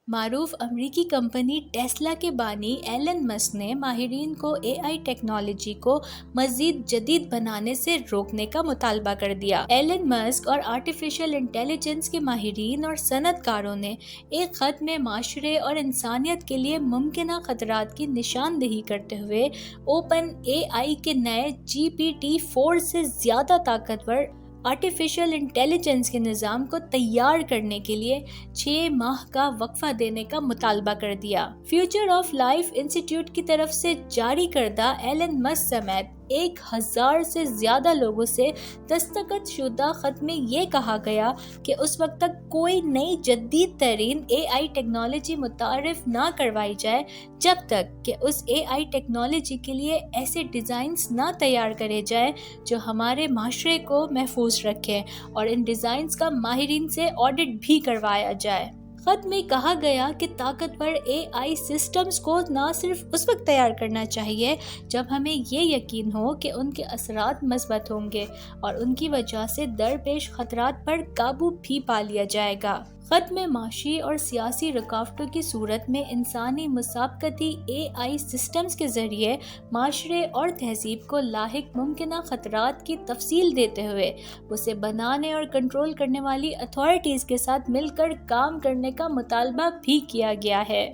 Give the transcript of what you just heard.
معروف امریکی company Tesla کے بانی ایلن مسک نے ماہرین کو اے آئی ٹیکنالوجی کو مزید جدید بنانے سے روکنے کا مطالبہ کر دیا۔ ایلن مسک اور آرٹیفیشل انٹیلیجنس کے ماہرین اور صنعت کاروں نے ایک خط میں معاشرے اور انسانیت کے لیے ممکنہ خطرات کی نشاندہی کرتے ہوئے اوپن اے آئی کے نئے GPT-4 سے زیادہ طاقتور آرٹیفیشل انٹیلیجنس کے نظام کو تیار کرنے کے لیے 6 ماہ کا وقفہ دینے کا مطالبہ کر دیا۔ فیوچر آف لائف انسٹی ٹیوٹ کی طرف سے جاری کردہ ایلن مسک سمیت 1000 سے زیادہ لوگوں سے دستخط شدہ خط میں یہ کہا گیا کہ اس وقت تک کوئی نئی جدید ترین اے آئی ٹیکنالوجی متعارف نہ کروائی جائے جب تک کہ اس اے آئی ٹیکنالوجی کے لیے ایسے ڈیزائنز نہ تیار کرے جائیں جو ہمارے معاشرے کو محفوظ رکھیں اور ان ڈیزائنز کا ماہرین سے آڈٹ بھی کروایا جائے۔ خط میں کہا گیا کہ طاقتور اے آئی سسٹمز کو نہ صرف اس وقت تیار کرنا چاہیے جب ہمیں یہ یقین ہو کہ ان کے اثرات مثبت ہوں گے اور ان کی وجہ سے درپیش خطرات پر قابو بھی پا لیا جائے گا۔ خط میں معاشی اور سیاسی رکاوٹوں کی صورت میں انسانی مسابقتی اے آئی سسٹمز کے ذریعے معاشرے اور تہذیب کو لاحق ممکنہ خطرات کی تفصیل دیتے ہوئے اسے بنانے اور کنٹرول کرنے والی اتھارٹیز کے ساتھ مل کر کام کرنے کا مطالبہ بھی کیا گیا ہے۔